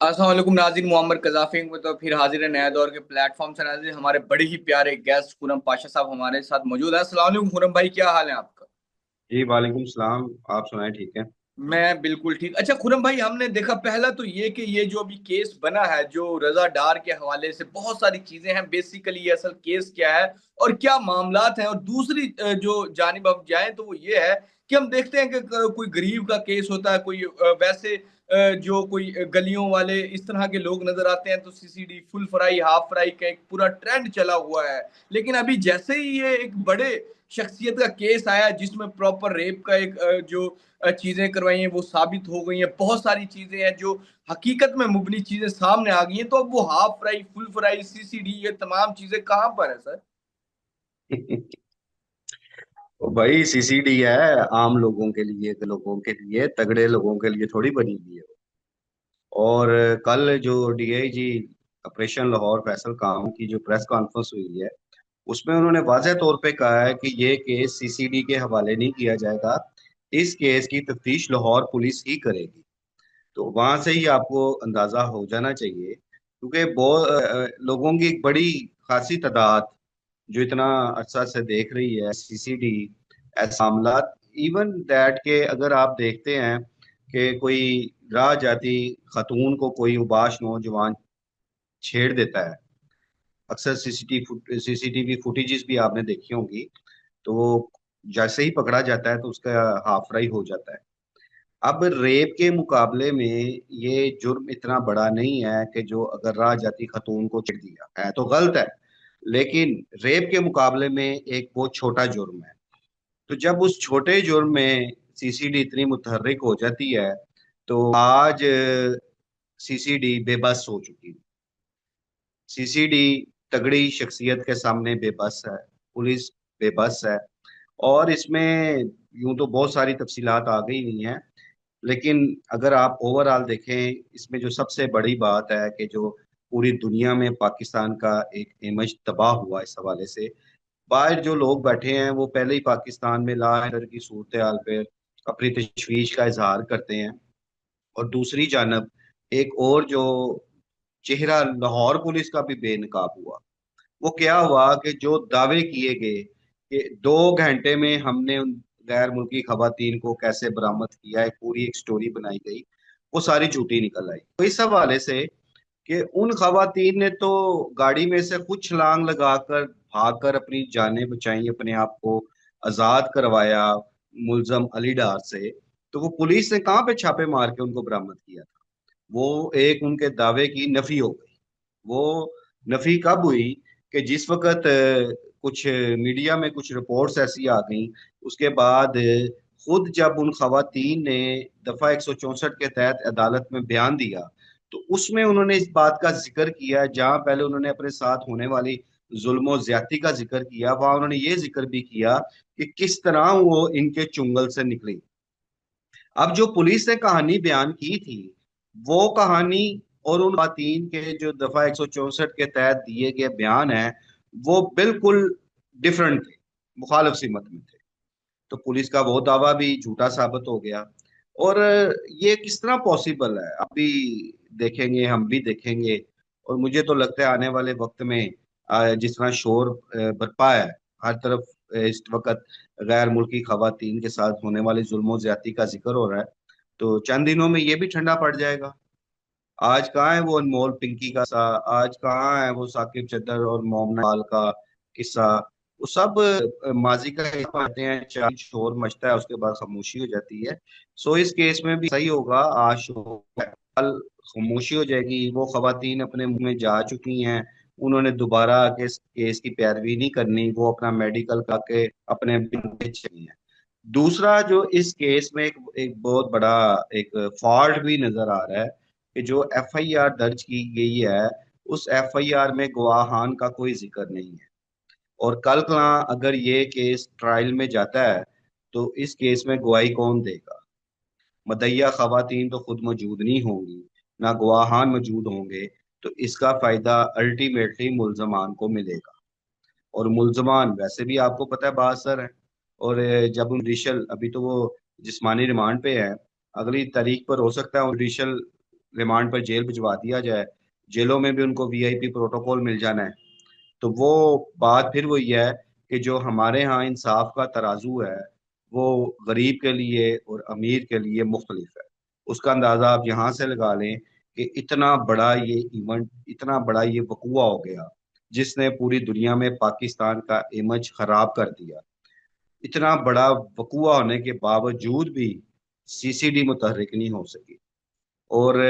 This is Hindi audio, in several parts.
अस्सलाम वालेकुम नाज़रीन, मुअम्मर कज़ाफ़ी में तो फिर हाजिर है नया दौर के प्लेटफॉर्म से। नाज़रीन, हमारे बड़े ही प्यारे गेस्ट खुरम पाशा साहब हमारे साथ मौजूद है। अस्सलाम वालेकुम खुरम भाई, क्या हाल है आपका? जी वालेकुम सलाम। आप सुनाए, ठीक है। मैं बिल्कुल ठीक। अच्छा खुरम भाई, हमने देखा पहला तो ये कि ये जो अभी केस बना है, जो रज़ा डार के हवाले से बहुत सारी चीज़ें हैं। बेसिकली ये असल केस क्या है और क्या मामलात हैं? और दूसरी जो जानिब अब जाएँ तो वो ये है कि हम देखते हैं कि कोई गरीब का केस होता है, कोई वैसे जो कोई गलियों वाले इस तरह के लोग नज़र आते हैं तो CCD, full fry, half fry का एक पूरा ट्रेंड चला हुआ है। लेकिन अभी जैसे ही ये एक बड़े शख्सियत का केस आया जिसमें प्रॉपर रेप का एक जो चीज़ें करवाई हैं वो साबित हो गई हैं। बहुत सारी चीज़ें हैं जो हकीकत में मुबनी चीज़ें सामने आ गई हैं। तो अब वो half fry, full fry, CCD ये तमाम चीज़ें कहाँ पर है सर? तो भाई सीसीडी है आम लोगों के लिए, लोगों के लिए, तगड़े लोगों के लिए थोड़ी बनी हुई है। और कल जो डीआईजी ऑपरेशन लाहौर फैसल काम की जो प्रेस कॉन्फ्रेंस हुई है, उसमें उन्होंने वाज़ह तौर पे कहा है कि ये केस सीसीडी के हवाले नहीं किया जाएगा। इस केस की तफ्तीश लाहौर पुलिस ही करेगी। तो वहां से ही आपको अंदाजा हो जाना चाहिए, क्योंकि बहुत लोगों की एक बड़ी खासी तादाद जो इतना अरसा से देख रही है सीसीडी ऐसे मामला। इवन दैट के अगर आप देखते हैं कि कोई राह जाती खातून को कोई उबाश नौजवान छेड़ देता है, अक्सर सीसीटीवी फुटेजेस भी आपने देखी होंगी, तो वो जैसे ही पकड़ा जाता है तो उसका हाफ फ्राई हो जाता है। अब रेप के मुकाबले में ये जुर्म इतना बड़ा नहीं है कि जो अगर राह जाती खातून को छेड़ दिया है तो गलत है, लेकिन रेप के मुकाबले में एक बहुत छोटा जुर्म है। तो जब उस छोटे जुर्म में सीसीडी इतनी मुतहर्रिक हो जाती है, तो आज सीसीडी बेबस हो चुकी है। सीसीडी तगड़ी शख्सियत के सामने बेबस है, पुलिस बेबस है। और इसमें यूं तो बहुत सारी तफसीलात आ गई हुई हैं, लेकिन अगर आप ओवरऑल देखें, इसमें जो सबसे बड़ी बात है कि जो पूरी दुनिया में पाकिस्तान का एक इमेज तबाह हुआ इस हवाले से। बाहर जो लोग बैठे हैं वो पहले ही पाकिस्तान में ला इधर की सूरत हाल पे अपनी तशवीश का इजहार करते हैं। और दूसरी जानब एक और जो चेहरा लाहौर पुलिस का भी बेनकाब हुआ। वो क्या हुआ कि जो दावे किए गए कि 2 घंटे में हमने उन गैर मुल्की खवातीन को कैसे बरामद किया है, पूरी एक स्टोरी बनाई गई, वो सारी झूठी निकल आई। तो इस हवाले से कि उन खवातीन ने तो गाड़ी में से खुद छलांग लगाकर भागकर अपनी जानें बचाई, अपने आप को आजाद करवाया मुलजम अली डार से। तो वो पुलिस ने कहाँ पे छापे मार के उनको बरामद किया था? वो एक उनके दावे की नफी हो गई। वो नफी कब हुई कि जिस वक्त कुछ मीडिया में कुछ रिपोर्ट्स ऐसी आ गई, उसके बाद खुद जब उन खवातीन ने दफा 164 के तहत अदालत में बयान दिया, तो उसमें उन्होंने इस बात का जिक्र किया, जहां पहले उन्होंने अपने साथ होने वाली जुल्म और ज्यादती का जिक्र किया, वहां उन्होंने ये जिक्र भी किया कि किस तरह वो इनके चुंगल से निकली। अब जो पुलिस ने कहानी बयान की थी, वो कहानी और उन खातीन के जो दफा 164 के तहत दिए गए बयान है, वो बिल्कुल डिफरेंट थे, मुखालिफ सिमत में थे। तो पुलिस का वो दावा भी झूठा साबित हो गया। और ये किस तरह पॉसिबल है, अभी देखेंगे, हम भी देखेंगे। और मुझे तो लगता है आने वाले वक्त में जिस तरह शोर बरपा है हर तरफ, इस वक्त गैर मुल्की खवातीन के साथ होने वाली जुल्म ज्यादती का जिक्र हो रहा है, तो चंद दिनों में ये भी ठंडा पड़ जाएगा। आज कहाँ है वो अनमोल पिंकी का सा, आज कहाँ है वो साकिब चद्दर और मोमना लाल का किस्सा? वो सब माजी का हिस्सा पाते हैं, चाहे शोर मचता है उसके बाद खामोशी हो जाती है। सो इस केस में भी सही होगा, आज शोर है, कल खामोशी हो जाएगी। वो खवातीन अपने मुंह में जा चुकी हैं, उन्होंने दोबारा केस की पैरवी नहीं करनी, वो अपना मेडिकल करके अपने चाहिए। दूसरा जो इस केस में एक बहुत बड़ा एक फॉल्ट भी नजर आ रहा है कि जो एफआईआर दर्ज की गई है, उस एफआईआर में गवाहान का कोई जिक्र नहीं है। और कल का अगर ये केस ट्रायल में जाता है, तो इस केस में गवाही कौन देगा? मदइया खवातीन तो खुद मौजूद नहीं होंगी, ना गवाहान मौजूद होंगे। तो इसका फायदा अल्टीमेटली मुल्जमान को मिलेगा। और मुल्जमान वैसे भी आपको पता है बासर है। और जब जुडिशल, अभी तो वो जिस्मानी रिमांड पे है, अगली तारीख पर हो सकता है जुडिशल रिमांड पर जेल भिजवा दिया जाए, जेलों में भी उनको वीआईपी प्रोटोकॉल मिल जाना है। तो वो बात फिर वही है कि जो हमारे यहाँ इंसाफ का तराजू है वो गरीब के लिए और अमीर के लिए मुख्तलिफ है। उसका अंदाजा आप यहाँ से लगा लें कि इतना बड़ा ये इवेंट, इतना बड़ा ये वकूआ हो गया जिसने पूरी दुनिया में पाकिस्तान का इमेज खराब कर दिया। इतना बड़ा वकूआ होने के बावजूद भी सीसीडी मुतहरिक नहीं हो सकी। और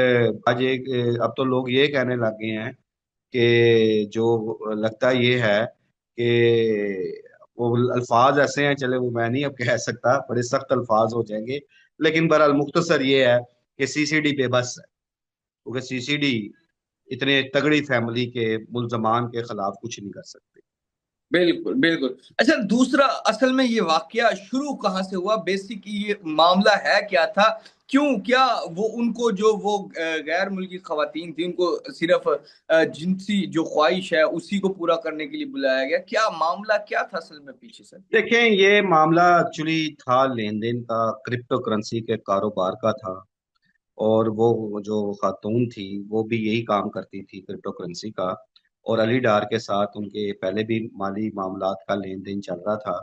आज एक अब तो लोग ये कहने लग गए हैं कि जो लगता ये है कि वो अल्फाज ऐसे हैं, चले वो मैं नहीं अब कह सकता, बड़े सख्त अल्फाज हो जाएंगे, लेकिन बहरहाल मुख्तसर ये है कि सीसीडी बेबस है, क्योंकि सीसीडी इतने तगड़ी फैमिली के मुल्जमान के खिलाफ कुछ नहीं कर सकते। बिल्कुल, बिल्कुल। अच्छा, दूसरा, असल में ये वाक़या शुरू कहाँ से हुआ? बेसिक ये मामला है क्या था? क्यों, क्या वो उनको जो वो गैर मुल्की ख़वातीन थी, उनको सिर्फ़ जिनसी जो ख़्वाहिश है, उसी को पूरा करने के लिए बुलाया गया? क्या मामला क्या था असल में पीछे से? देखें, ये मामला एक्चुअली था लेन देन का, क्रिप्टो करेंसी के कारोबार का था। और वो जो खातून थी वो भी यही काम करती थी, क्रिप्टो करेंसी का। और अली डार के साथ उनके पहले भी माली मामलात का लेन देन चल रहा था।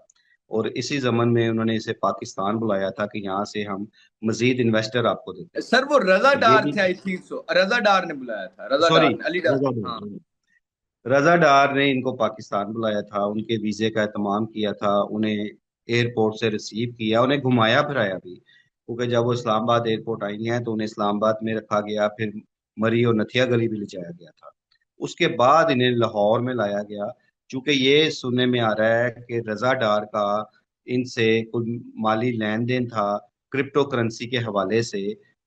और इसी जमन में उन्होंने इसे पाकिस्तान बुलाया था कि यहाँ से हम मजीद इन्वेस्टर आपको देते हैं। सर, वो रज़ा और ये डार भी, थे, आई थिंक सो। रज़ा डार ने बुलाया था, रज़ा सॉरी, डार ने, अली डार। रजा हाँ। डार, रजा डार ने इनको पाकिस्तान बुलाया था, उनके वीजे का एहतमाम किया था, उन्हें एयरपोर्ट से रिसीव किया, उन्हें घुमाया फिराया भी, क्योंकि जब वो इस्लामाबाद एयरपोर्ट आई हैं तो उन्हें इस्लामाबाद में रखा गया, फिर मरी और नथिया गली भी ले जाया गया था। उसके बाद इन्हें लाहौर में लाया गया। चूंकि ये सुनने में आ रहा है कि रजा डार का इनसे कोई माली लेन देन था क्रिप्टो करेंसी के हवाले से,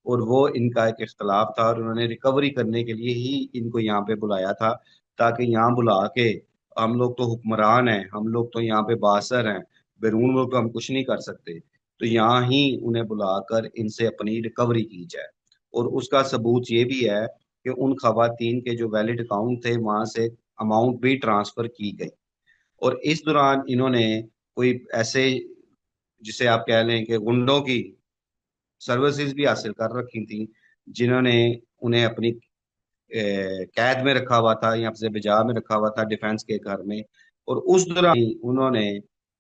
और वो इनका एक इख्तलाफ था, और उन्होंने रिकवरी करने के लिए ही इनको यहाँ पे बुलाया था, ताकि यहाँ बुला के, हम लोग तो हुक्मरान हैं, हम लोग तो यहाँ पे बासर हैं, बैरून मुल्क हम कुछ नहीं कर सकते, तो यहाँ ही उन्हें बुलाकर इनसे अपनी रिकवरी की जाए। और उसका सबूत ये भी है कि उन खवातीन के जो वैलिड अकाउंट थे वहां से अमाउंट भी ट्रांसफर की गई। और इस दौरान इन्होंने कोई ऐसे, जिसे आप कह लें कि गुंडों की सर्विसेज भी हासिल कर रखी थी, जिन्होंने उन्हें अपनी कैद में रखा हुआ था या फिर बाजार में रखा हुआ था डिफेंस के घर में। और उस दौरान ही उन्होंने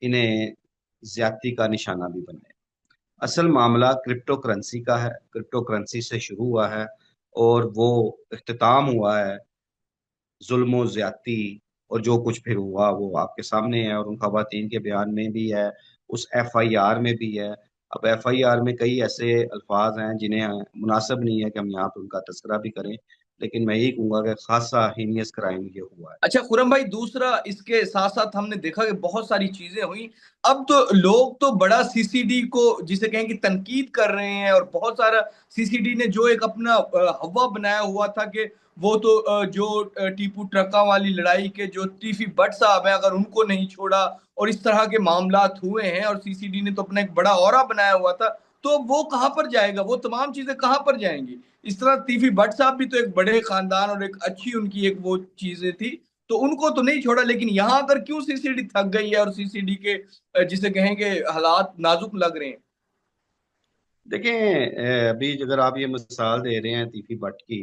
इन्हें ज्यादती का निशाना भी बनाया। असल मामला क्रिप्टो करेंसी का है, क्रिप्टो करेंसी से शुरू हुआ है और वो इख्तिताम हुआ है जुल्म और ज्यादती। और जो कुछ फिर हुआ वो आपके सामने है, और उन खवातीन के बयान में भी है, उस एफआईआर में भी है। अब एफआईआर में कई ऐसे अल्फाज हैं जिन्हें मुनासिब नहीं है कि हम यहाँ पे उनका तस्करा भी करें, लेकिन मैं यही कहूंगा कि खासा हीनियस क्राइम ये हुआ है। अच्छा खुरम भाई, दूसरा इसके साथ साथ हमने देखा कि बहुत सारी चीजें हुई। अब तो लोग तो बड़ा सीसीडी को जिसे कहें कि तनकीद कर रहे हैं, और बहुत सारा सीसीडी ने जो एक अपना हवा बनाया हुआ था कि वो तो जो टीपू ट्रका वाली लड़ाई के जो टीफी भट्ट साहब हैं, अगर उनको नहीं छोड़ा और इस तरह के मामलात हुए हैं, और सीसीडी ने तो अपना एक बड़ा ऑरा बनाया हुआ था, तो वो कहां पर जाएगा? वो तमाम चीजें कहां पर जाएंगी? इस तरह टीफी भट्ट साहब भी तो एक बड़े खानदान और एक अच्छी उनकी एक वो चीजें थी, तो उनको तो नहीं छोड़ा, लेकिन यहां आकर क्यों सीसीडी थक गई है और सीसीडी के जिसे कहेंगे हालात नाजुक लग रहे हैं? देखें, अभी अगर आप ये मिसाल दे रहे हैं तीफी भट्ट की,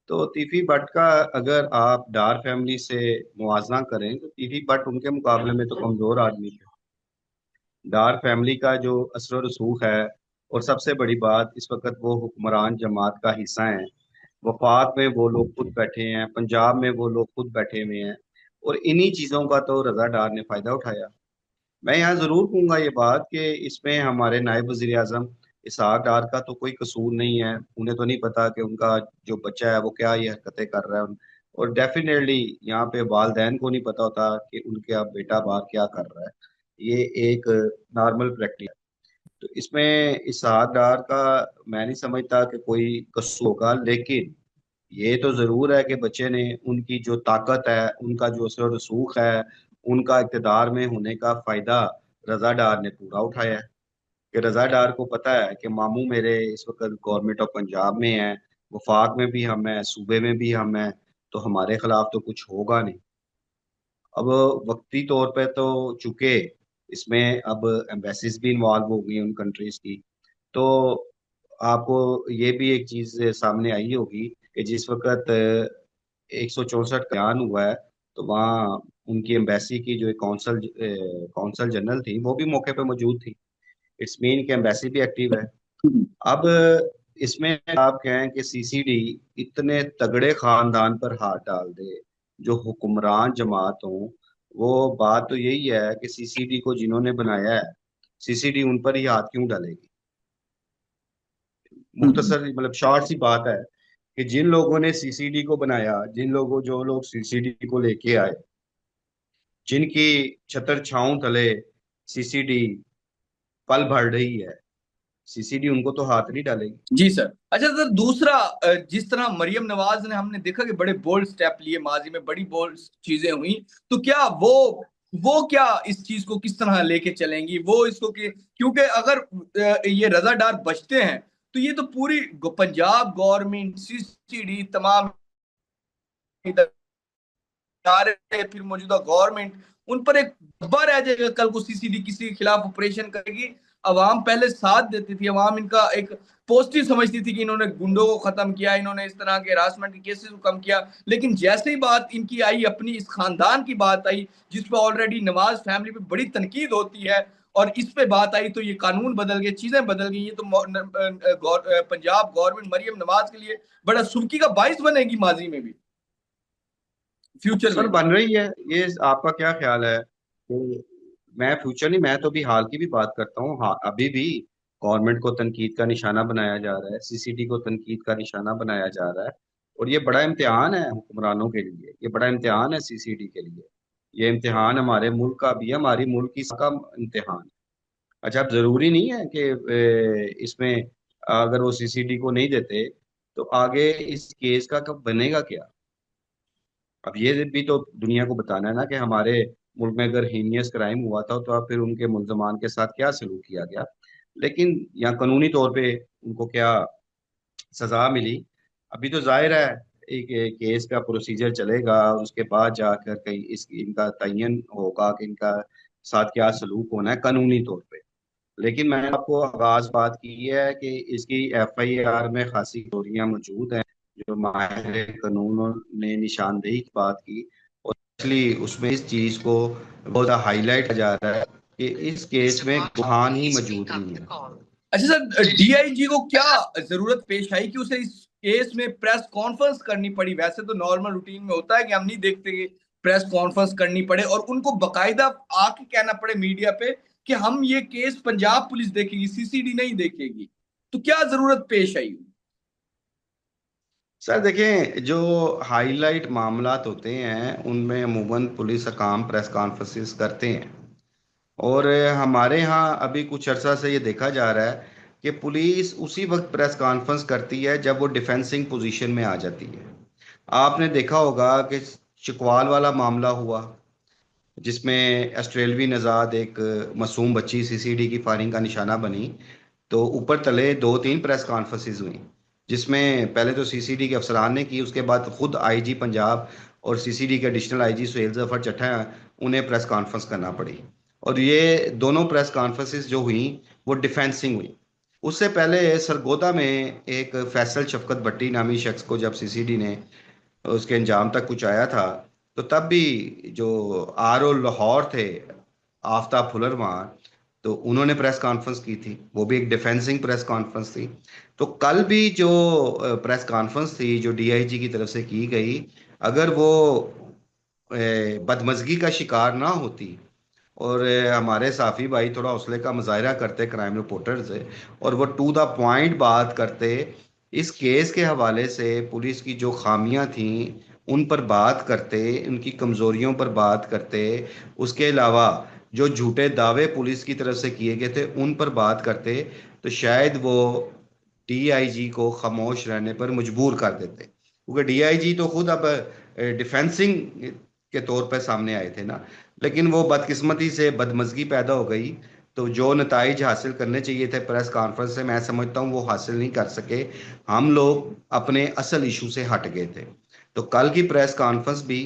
तो तीफी भट्ट का अगर आप डार फैमिली से मुआवजा करें तो तीफी भट्ट उनके मुकाबले में तो कमजोर आदमी थे। डार फैमिली का जो असर रसूख है, और सबसे बड़ी बात, इस वक्त वो हुक्मरान जमात का हिस्सा हैं। वफाक में वो लोग खुद बैठे हैं, पंजाब में वो लोग खुद बैठे हुए हैं, और इन्हीं चीज़ों का तो रजा डार ने फायदा उठाया। मैं यहाँ जरूर कहूंगा ये बात कि इसमें हमारे नायब वजीर आजम इसहाक डार का तो कोई कसूर नहीं है। उन्हें तो नहीं पता कि उनका जो बच्चा है वो क्या ये हरकतें कर रहा है। और डेफिनेटली यहाँ पे वालदैन को नहीं पता होता कि उनका बेटा बाहर क्या कर रहा है। ये एक नॉर्मल प्रैक्टिस है। तो इसमें इसहाक डार का मैं नहीं समझता कि कोई कसूर होगा, लेकिन ये तो जरूर है कि बच्चे ने उनकी जो ताकत है, उनका जो असर रसूख है, उनका इक़्तिदार में होने का फायदा रजा डार ने पूरा उठाया है। कि रजा डार को पता है कि मामू मेरे इस वक्त गवर्नमेंट ऑफ पंजाब में है, वफाक में भी हम हैं, सूबे में भी हम हैं, तो हमारे खिलाफ तो कुछ होगा नहीं। अब वक्ती तौर पे तो चूंकि इसमें अब एम्बेसीज भी इन्वॉल्व हो गई उन कंट्रीज की, तो आपको ये भी एक चीज सामने आई होगी कि जिस वक्त 164 का बयान हुआ है, तो वहाँ उनकी एम्बेसी की जो एक कौंसल कौंसल जनरल थी, वो भी मौके पे मौजूद थी। इट्स मीन कि एम्बेसी भी एक्टिव है। अब इसमें आप कहें कि सीसीडी इतने तगड़े खानदान पर हाथ डाल दे जो हुक्मरान जमात हो, वो बात तो यही है कि सीसीडी को जिन्होंने बनाया है, सीसीडी उन पर ही हाथ क्यों डालेगी। हम्म। मुख्तसर मतलब शॉर्ट सी बात है कि जिन लोगों ने सीसीडी को बनाया, जो लोग सीसीडी को लेके आए, जिनकी छतर छांव तले सीसीडी पल भर रही है, सीसीडी उनको तो हाथ नहीं डालेगी। जी सर। अच्छा सर, दूसरा जिस तरह मरियम नवाज ने, हमने देखा कि बड़े बोल्ड स्टेप लिए, माजी में बड़ी बोल्ड चीजें हुई, तो क्या वो क्या इस चीज को किस तरह लेके चलेंगी वो इसको कि, क्योंकि अगर ये रजा डार बचते हैं तो ये तो पूरी पंजाब गवर्नमेंट, सीसीडी, तमाम इदारे, फिर मौजूदा गवर्नमेंट, उन पर एक धब्बा रह जाएगा। कल को सीसीडी किसी के खिलाफ ऑपरेशन करेगी, अवाम पहले साथ देती थी, अवाम इनका एक पॉजिटिव समझती थी कि इन्होंने गुंडों को खत्म किया, इन्होंने इस तरह के हरासमेंट के केसेस को कम किया। लेकिन जैसे ही बात इनकी आई, अपनी इस खानदान की बात आई, जिस पर ऑलरेडी नवाज फैमिली पे बड़ी तनकीद होती है, और इस पे बात आई, तो ये कानून बदल गए, चीजें बदल गई। ये तो पंजाब गवर्नमेंट मरियम नवाज के लिए बड़ा सुर्खी का बाइस बनेगी, माजी में भी, फ्यूचर सर में भी। बन रही है। ये आपका क्या ख्याल है कि, मैं फ्यूचर नहीं, मैं तो भी हाल की भी बात करता हूँ। हाँ, अभी भी गवर्नमेंट को तनकीद का निशाना बनाया जा रहा है, सीसीडी को तनकीद का निशाना बनाया जा रहा है। और ये बड़ा इम्तिहान है हुक्मरानों के लिए, ये बड़ा इम्तिहान है सीसीडी के लिए। ये इम्तिहान हमारे मुल्क का भी है, हमारी मुल्क की का इम्तिहान है। अच्छा, अब जरूरी नहीं है कि इसमें अगर वो सीसीडी को नहीं देते तो आगे इस केस का कब बनेगा क्या। अब ये भी तो दुनिया को बताना है ना कि हमारे मुल्क में अगर हीनियस क्राइम हुआ था तो अब फिर उनके मुल्जमान के साथ क्या सलूक किया गया। लेकिन यहाँ कानूनी तौर पे उनको क्या सजा मिली। अभी तो जाहिर है एक केस का प्रोसीजर चलेगा, और उसके बाद जाकर कहीं इस इनका तयन होगा कि इनका साथ क्या सलूक होना है कानूनी तौर पे। लेकिन मैंने आपको आगाज बात की है कि इसकी एफआईआर में खासी चोरियां मौजूद हैं, जो माहिर कानून ने निशानदेही की बात की। और इसलिए उसमें इस चीज को बहुत हाईलाइट किया जा रहा है कि इस केस में गुहान ही मौजूद नहीं है। अच्छा सर, डीआईजी को क्या जरूरत पेश आई कि उसे इस केस में प्रेस कॉन्फ्रेंस करनी पड़ी? वैसे तो नॉर्मल रूटीन में होता है कि हम नहीं देखते कि प्रेस कॉन्फ्रेंस करनी पड़े, और उनको बकायदा आके कहना पड़े मीडिया पे कि हम ये केस पंजाब पुलिस देखेगी, सीसीडी नहीं देखेगी। तो क्या जरूरत पेश आई? सर देखें, जो हाईलाइट मामलात होते हैं उनमें अमूमन पुलिस हकाम प्रेस कॉन्फ्रेंसेस करते हैं। और हमारे यहाँ अभी कुछ अर्सा से ये देखा जा रहा है कि पुलिस उसी वक्त प्रेस कॉन्फ्रेंस करती है जब वो डिफेंसिंग पोजीशन में आ जाती है। आपने देखा होगा कि चिकवाल वाला मामला हुआ, जिसमें ऑस्ट्रेलवी नज़ाद एक मासूम बच्ची सीसीडी की फायरिंग का निशाना बनी। तो ऊपर तले दो तीन प्रेस कॉन्फ्रेंसेस हुई, जिसमें पहले तो सीसीडी के अफसरान ने की, उसके बाद खुद आईजी पंजाब और सीसीडी के एडिशनल आईजी सुहेल जफर चट्टा, उन्हें प्रेस कॉन्फ्रेंस करना पड़ी। और ये दोनों प्रेस कॉन्फ्रेंसेस जो हुई वो डिफेंसिंग हुई। उससे पहले सरगोदा में एक फैसल शफकत भट्टी नामी शख्स को जब सीसीडी ने उसके अंजाम तक पहुंचाया था, तो तब भी जो आर ओ लाहौर थे, आफ्ताब फुलरमान, तो उन्होंने प्रेस कॉन्फ्रेंस की थी, वो भी एक डिफेंसिंग प्रेस कॉन्फ्रेंस थी। तो कल भी जो प्रेस कॉन्फ्रेंस थी जो डीआईजी की तरफ से की गई, अगर वो बदमजगी का शिकार ना होती और हमारे साफी भाई थोड़ा हौसले का मुजाहरा करते क्राइम रिपोर्टर से, और वो टू द पॉइंट बात करते, इस केस के हवाले से पुलिस की जो खामियां थी उन पर बात करते, उनकी कमजोरियों पर बात करते, उसके अलावा जो झूठे दावे पुलिस की तरफ से किए गए थे उन पर बात करते, तो शायद वो डीआईजी को खामोश रहने पर मजबूर कर देते। क्योंकि डीआईजी तो खुद अब डिफेंसिंग के तौर पर सामने आए थे ना। लेकिन वो बदकिस्मती से बदमजगी पैदा हो गई, तो जो नताइज हासिल करने चाहिए थे प्रेस कॉन्फ्रेंस से, मैं समझता हूँ वो हासिल नहीं कर सके। हम लोग अपने असल इशू से हट गए थे। तो कल की प्रेस कॉन्फ्रेंस भी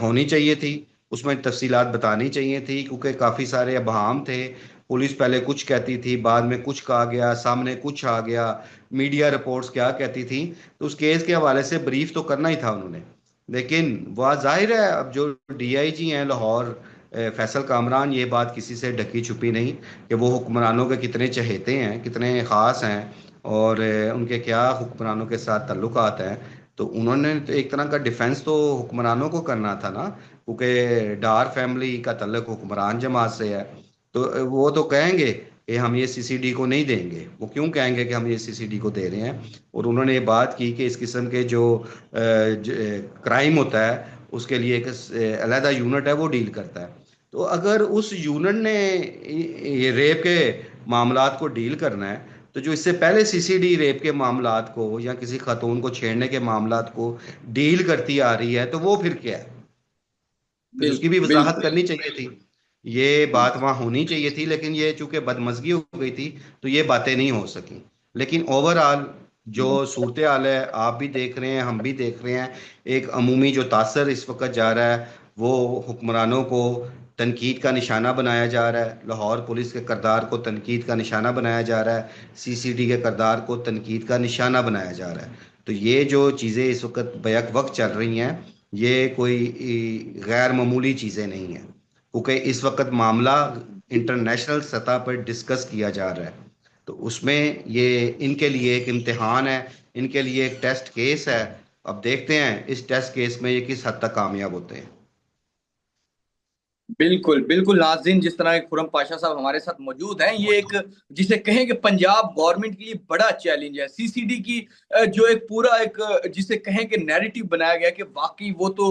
होनी चाहिए थी, उसमें तफसीलात बतानी चाहिए थी, क्योंकि काफ़ी सारे अबहाम थे पुलिस पहले कुछ कहती थी, बाद में कुछ कहा गया, सामने कुछ आ गया, मीडिया रिपोर्ट्स क्या कहती थी। तो उस केस के हवाले से ब्रीफ तो करना ही था उन्होंने। लेकिन वह जाहिर है, अब जो डीआईजी हैं लाहौर, फैसल कामरान, ये बात किसी से ढकी छुपी नहीं कि वो हुक्मरानों के कितने चहेते हैं, कितने ख़ास हैं, और उनके क्या हुक्मरानों के साथ ताल्लुकात हैं। तो उन्होंने तो एक तरह का डिफेंस तो हुक्मरानों को करना था ना, क्योंकि डार फैमिली का ताल्लुक हुक्मरान जमात से है। तो वो तो कहेंगे कि हम ये सीसीडी को नहीं देंगे। वो क्यों कहेंगे कि हम ये सीसीडी को दे रहे हैं? और उन्होंने ये बात की कि इस किस्म के जो क्राइम होता है उसके लिए एक अलहदा यूनिट है, वो डील करता है। तो अगर उस यूनिट ने ये रेप के मामलात को डील करना है, तो जो इससे पहले सीसीडी रेप के मामलात को या किसी खातून को छेड़ने के मामलात को डील करती आ रही है, तो वो फिर क्या है? फिर उसकी भी बिल्कुल वजाहत बिल्कुल। करनी चाहिए थी। ये बात वहां होनी चाहिए थी, लेकिन ये चूंकि बदमज़गी हो गई थी, तो ये बातें नहीं हो सकी। लेकिन ओवरऑल जो सूरत हाल है, आप भी देख रहे हैं, हम भी देख रहे हैं, एक अमूमी जो तासर इस वक्त जा रहा है, वो हुक्मरानों को तनकीद का निशाना बनाया जा रहा है। लाहौर पुलिस के करदार को तनकीद का निशाना बनाया जा रहा है, सीसीडी के करदार को तनकीद का निशाना बनाया जा रहा है। तो ये जो चीज़ें इस वक्त बैक वक्त चल रही हैं, ये कोई गैर मामूली चीज़ें नहीं हैं, क्योंकि इस वक्त मामला इंटरनेशनल सतह पर डिस्कस किया जा रहा है। तो उसमें ये इनके लिए एक इम्तिहान है, इनके लिए एक टेस्ट केस है। अब देखते हैं इस टेस्ट केस में ये किस हद तक कामयाब होते हैं। बिल्कुल बिल्कुल नाज़रीन, जिस तरह खुरम पाशा साहब हमारे साथ मौजूद हैं, ये एक जिसे कहें कि पंजाब गवर्नमेंट के लिए बड़ा चैलेंज है। सीसीडी की जो एक पूरा एक जिसे कहें कि नैरेटिव बनाया गया कि वाकई वो तो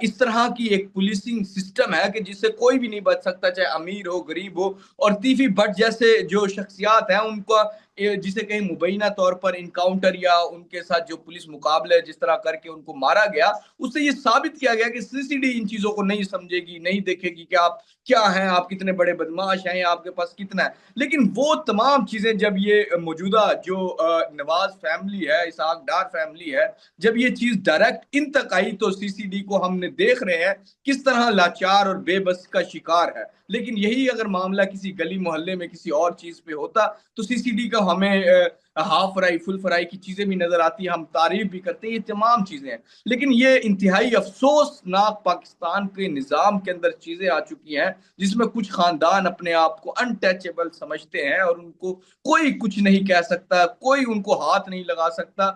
इस तरह की एक पुलिसिंग सिस्टम है कि जिससे कोई भी नहीं बच सकता, चाहे अमीर हो गरीब हो। और तीफी भट्ट जैसे जो शख्सियात हैं उनका जिसे कहीं मुबैना तौर पर इनकाउंटर या उनके साथ जो पुलिस मुकाबले जिस तरह करके उनको मारा गया, उससे ये साबित किया गया कि सीसीडी इन चीजों को नहीं समझेगी, नहीं देखेगी कि आप क्या हैं, आप कितने बड़े बदमाश हैं, आपके पास कितना है। लेकिन वो तमाम चीजें जब ये मौजूदा जो नवाज फैमिली है, इसहाक डार फैमिली है, जब ये चीज डायरेक्ट इन तक आई, तो सीसीडी को हमने देख रहे हैं किस तरह लाचार और बेबस का शिकार है। लेकिन यही अगर मामला किसी गली मोहल्ले में किसी और चीज पे होता, तो सीसीडी का हमें हाफ फ्राई फुल फ्राई की चीजें भी नजर आती है, हम तारीफ भी करते हैं, ये तमाम चीजें हैं। लेकिन ये इंतहाई अफसोसनाक पाकिस्तान के निज़ाम के अंदर चीजें आ चुकी हैं, जिसमें कुछ खानदान अपने आप को अनटचेबल समझते हैं और उनको कोई कुछ नहीं कह सकता, कोई उनको हाथ नहीं लगा सकता।